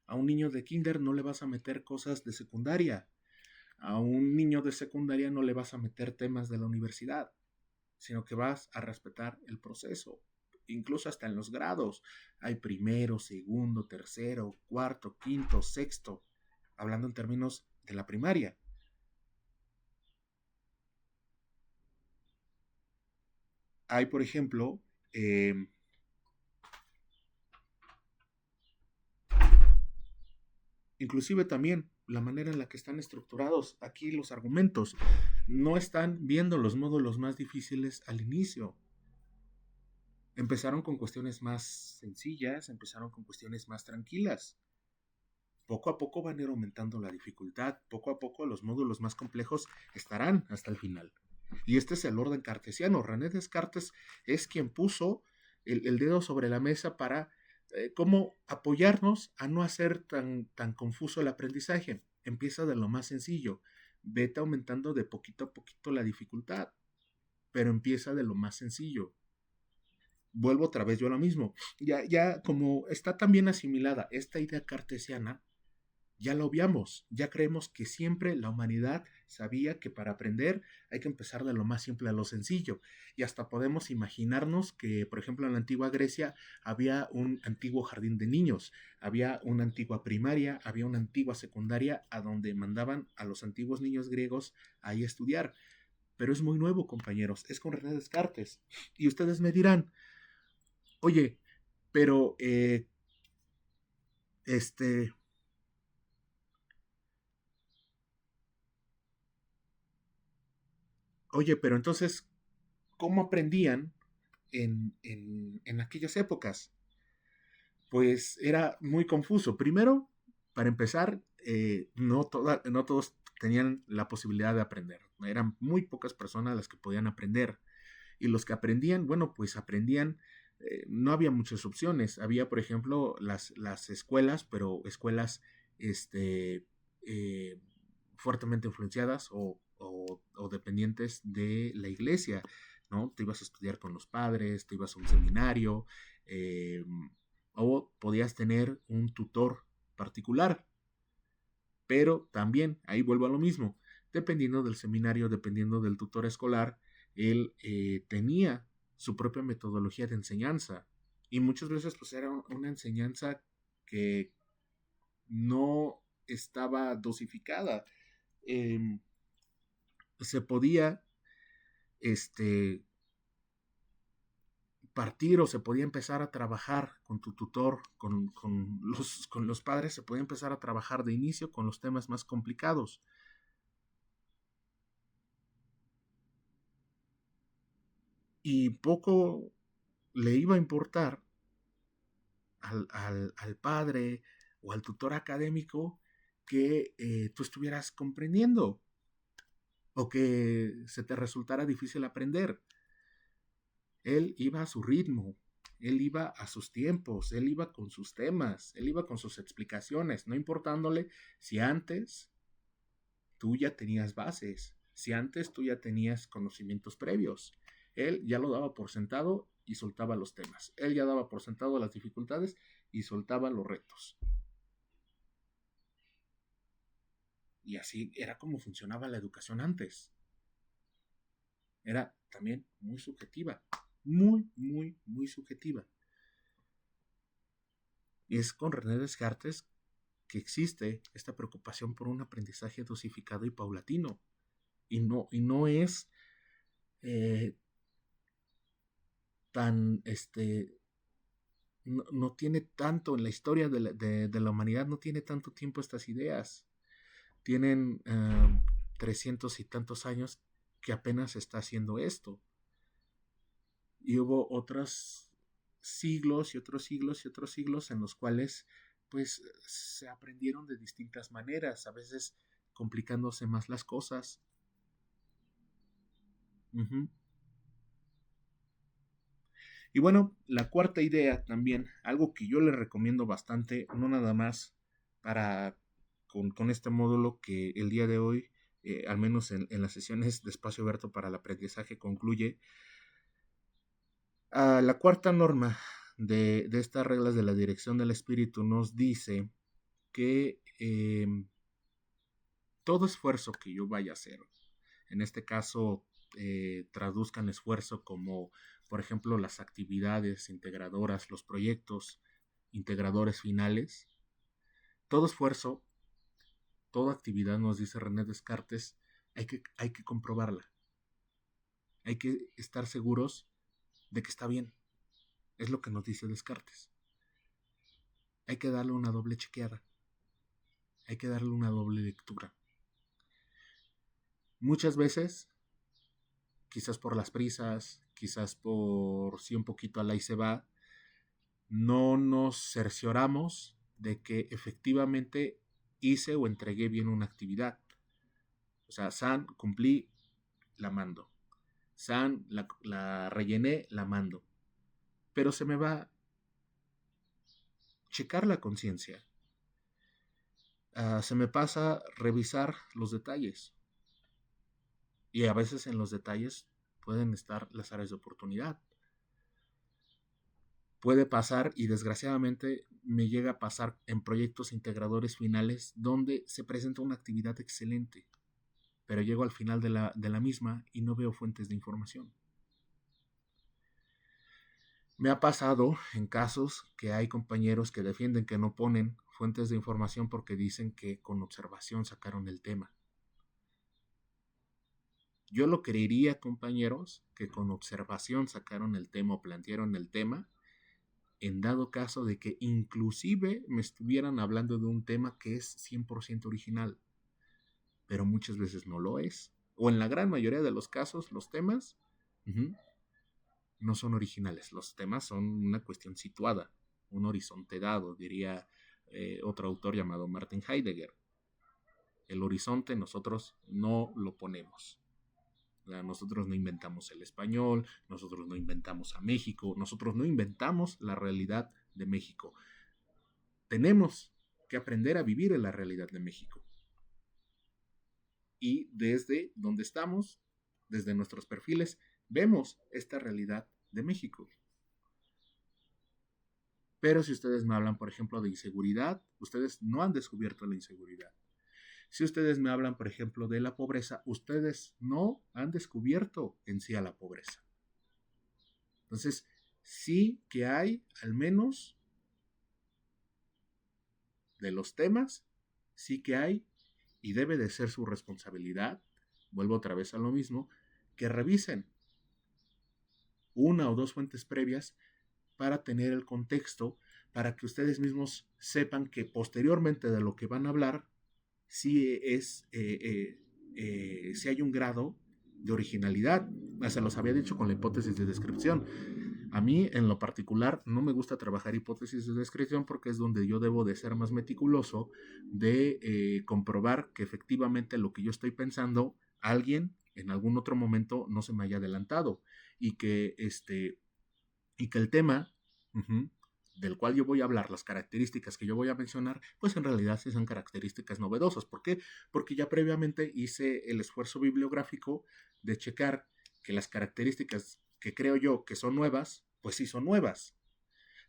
A un niño de kinder no le vas a meter cosas de secundaria. A un niño de secundaria no le vas a meter temas de la universidad, sino que vas a respetar el proceso. Incluso hasta en los grados. Hay primero, segundo, tercero, cuarto, quinto, sexto. Hablando en términos de la primaria. Hay, por ejemplo, inclusive también la manera en la que están estructurados aquí los argumentos. No están viendo los módulos más difíciles al inicio. Empezaron con cuestiones más sencillas, empezaron con cuestiones más tranquilas. Poco a poco van a ir aumentando la dificultad, poco a poco los módulos más complejos estarán hasta el final. Y este es el orden cartesiano. René Descartes es quien puso el dedo sobre la mesa para cómo apoyarnos a no hacer tan confuso el aprendizaje. Empieza de lo más sencillo, vete aumentando de poquito a poquito la dificultad, pero empieza de lo más sencillo. Vuelvo otra vez yo a lo mismo. Ya como está tan bien asimilada esta idea cartesiana, ya lo obviamos, ya creemos que siempre la humanidad sabía que para aprender hay que empezar de lo más simple a lo sencillo. Y hasta podemos imaginarnos que, por ejemplo, en la antigua Grecia había un antiguo jardín de niños, había una antigua primaria, había una antigua secundaria a donde mandaban a los antiguos niños griegos ahí a estudiar. Pero es muy nuevo, compañeros, es con René Descartes. Y ustedes me dirán, oye, pero oye, pero entonces, ¿cómo aprendían en aquellas épocas? Pues era muy confuso. Primero, para empezar, no todos tenían la posibilidad de aprender. Eran muy pocas personas las que podían aprender. Y los que aprendían, bueno, pues aprendían, no había muchas opciones. Había, por ejemplo, las escuelas, pero escuelas eh, fuertemente influenciadas o dependientes de la iglesia, ¿no? Te ibas a estudiar con los padres, te ibas a un seminario, o podías tener un tutor particular. Pero también, ahí vuelvo a lo mismo, dependiendo del seminario, dependiendo del tutor escolar, él tenía su propia metodología de enseñanza. Y muchas veces pues era una enseñanza que no estaba dosificada. Se podía partir o se podía empezar a trabajar con tu tutor, con los padres, se podía empezar a trabajar de inicio con los temas más complicados. Y poco le iba a importar al padre o al tutor académico que tú estuvieras comprendiendo o que se te resultara difícil aprender. Él iba a su ritmo, él iba a sus tiempos, él iba con sus temas, él iba con sus explicaciones, no importándole si antes tú ya tenías bases. si antes tú ya tenías conocimientos previos? Él ya lo daba por sentado y soltaba los temas. Él ya daba por sentado las dificultades y soltaba los retos. Y así era como funcionaba la educación antes. Era también muy subjetiva. Muy subjetiva. Y es con René Descartes que existe esta preocupación por un aprendizaje dosificado y paulatino. Y no es tan, no tiene tanto en la historia de la humanidad, no tiene tanto tiempo estas ideas. Tienen 300 y tantos años que apenas se está haciendo esto. Y hubo otros siglos y otros siglos y otros siglos en los cuales pues se aprendieron de distintas maneras, a veces complicándose más las cosas. Uh-huh. Y bueno, la cuarta idea también, algo que yo le recomiendo bastante, no nada más para con este módulo que el día de hoy, al menos en las sesiones de espacio abierto para el aprendizaje, concluye. La cuarta norma de estas reglas de la dirección del espíritu nos dice que todo esfuerzo que yo vaya a hacer, en este caso traduzcan esfuerzo como, por ejemplo, las actividades integradoras, los proyectos integradores finales, todo esfuerzo, toda actividad, nos dice René Descartes, hay que comprobarla, hay que estar seguros de que está bien, es lo que nos dice Descartes. Hay que darle una doble chequeada, hay que darle una doble lectura. Muchas veces, quizás por las prisas, quizás por si un poquito al ahí se va, no nos cercioramos de que efectivamente hice o entregué bien una actividad. O sea, San, cumplí, la mando. San, la rellené, la mando. Pero se me va checar la conciencia. Se me pasa revisar los detalles. Y a veces en los detalles pueden estar las áreas de oportunidad. Puede pasar, y desgraciadamente me llega a pasar en proyectos integradores finales donde se presenta una actividad excelente, pero llego al final de la misma y no veo fuentes de información. Me ha pasado en casos que hay compañeros que defienden que no ponen fuentes de información porque dicen que con observación sacaron el tema. Yo lo creería, compañeros, que con observación sacaron el tema o plantearon el tema, en dado caso de que inclusive me estuvieran hablando de un tema que es 100% original, pero muchas veces no lo es. O en la gran mayoría de los casos, los temas no son originales. Los temas son una cuestión situada, un horizonte dado, diría otro autor llamado Martin Heidegger. El horizonte nosotros no lo ponemos. Nosotros no inventamos el español, nosotros no inventamos a México, nosotros no inventamos la realidad de México. Tenemos que aprender a vivir en la realidad de México. Y desde donde estamos, desde nuestros perfiles, vemos esta realidad de México. Pero si ustedes me hablan, por ejemplo, de inseguridad, ustedes no han descubierto la inseguridad. Si ustedes me hablan, por ejemplo, de la pobreza, ustedes no han descubierto en sí a la pobreza. Entonces, sí que hay, al menos, de los temas, sí que hay, y debe de ser su responsabilidad, vuelvo otra vez a lo mismo, que revisen una o dos fuentes previas para tener el contexto, para que ustedes mismos sepan que posteriormente de lo que van a hablar, sí hay un grado de originalidad. Se los había dicho con la hipótesis de descripción. A mí, en lo particular, no me gusta trabajar hipótesis de descripción porque es donde yo debo de ser más meticuloso, de comprobar que efectivamente lo que yo estoy pensando, alguien en algún otro momento no se me haya adelantado y que el tema del cual yo voy a hablar, las características que yo voy a mencionar, pues en realidad sí son características novedosas. ¿Por qué? Porque ya previamente hice el esfuerzo bibliográfico de checar que las características que creo yo que son nuevas, pues sí son nuevas.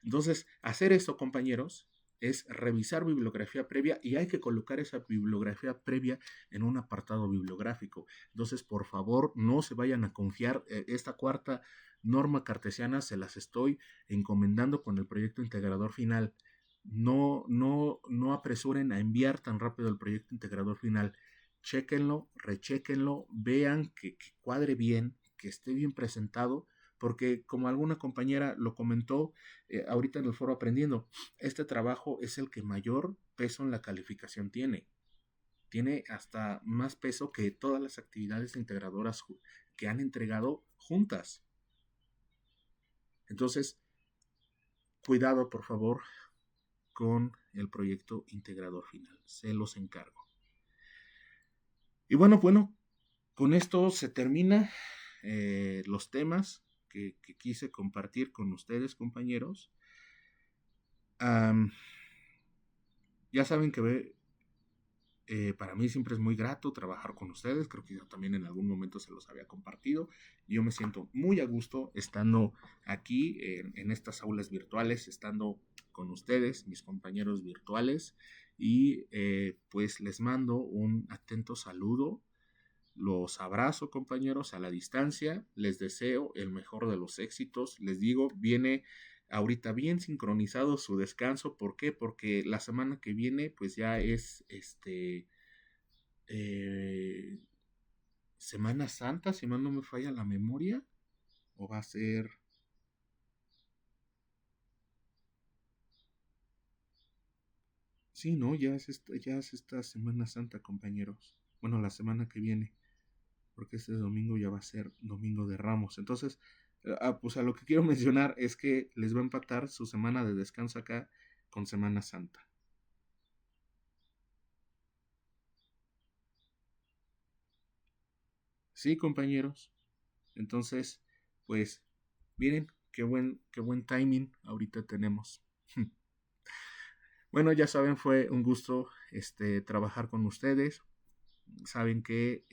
Entonces, hacer esto, compañeros, es revisar bibliografía previa y hay que colocar esa bibliografía previa en un apartado bibliográfico. Entonces, por favor, no se vayan a confiar. Esta cuarta norma cartesiana se las estoy encomendando con el proyecto integrador final. No apresuren a enviar tan rápido el proyecto integrador final. Chéquenlo, rechéquenlo, vean que cuadre bien, que esté bien presentado, porque como alguna compañera lo comentó, ahorita en el foro aprendiendo, este trabajo es el que mayor peso en la calificación tiene. Tiene hasta más peso que todas las actividades integradoras que han entregado juntas. Entonces, cuidado por favor con el proyecto integrador final. Se los encargo. Y bueno, con esto se termina los temas que quise compartir con ustedes, compañeros. Ya saben que para mí siempre es muy grato trabajar con ustedes. Creo que yo también en algún momento se los había compartido. Yo me siento muy a gusto estando aquí en estas aulas virtuales, estando con ustedes, mis compañeros virtuales. Y pues les mando un atento saludo. Los abrazo, compañeros, a la distancia. Les deseo el mejor de los éxitos. Les digo, viene ahorita bien sincronizado su descanso. ¿Por qué? Porque la semana que viene, pues ya es eh, Semana Santa, si mal no me falla la memoria. O va a ser. Sí, no, ya es esta Semana Santa, compañeros. Bueno, la semana que viene, porque este domingo ya va a ser Domingo de Ramos. Entonces, pues a lo que quiero mencionar es que les va a empatar su semana de descanso acá con Semana Santa. Sí, compañeros. Entonces, pues, miren, qué buen timing ahorita tenemos. Bueno, ya saben, fue un gusto trabajar con ustedes. Saben que,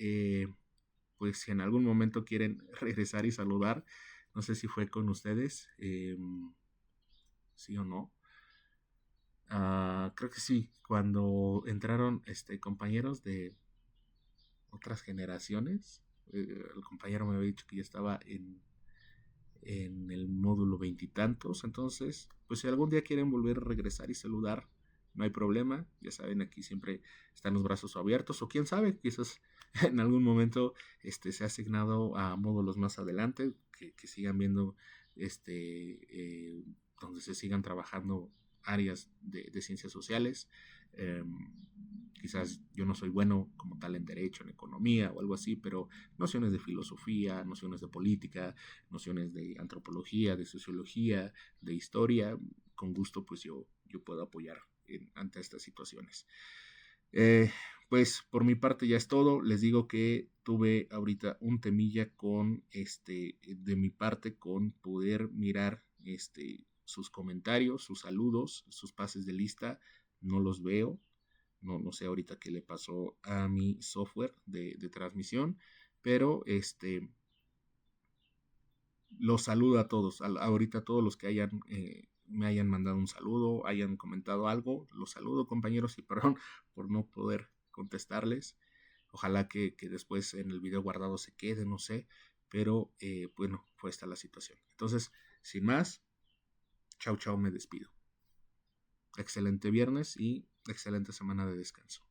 pues, si en algún momento quieren regresar y saludar, no sé si fue con ustedes, sí o no. Creo que sí, cuando entraron compañeros de otras generaciones, el compañero me había dicho que ya estaba en el módulo veintitantos, entonces, pues si algún día quieren volver a regresar y saludar, no hay problema, ya saben, aquí siempre están los brazos abiertos, o quién sabe, quizás en algún momento se ha asignado a módulos más adelante, que sigan viendo donde se sigan trabajando áreas de ciencias sociales. Eh, Quizás yo no soy bueno como tal en derecho, en economía o algo así, pero nociones de filosofía, nociones de política, nociones de antropología, de sociología, de historia, con gusto pues yo puedo apoyar ante estas situaciones. Eh, pues por mi parte ya es todo. Les digo que tuve ahorita un temilla con de mi parte con poder mirar sus comentarios, sus saludos, sus pases de lista. No los veo. No sé ahorita qué le pasó a mi software de transmisión, pero los saludo a todos. Ahorita todos los que me hayan mandado un saludo, hayan comentado algo, los saludo, compañeros, y perdón por no poder contestarles. Ojalá que después en el video guardado se quede, no sé, pero bueno, fue esta la situación. Entonces, sin más, chau, me despido. Excelente viernes y excelente semana de descanso.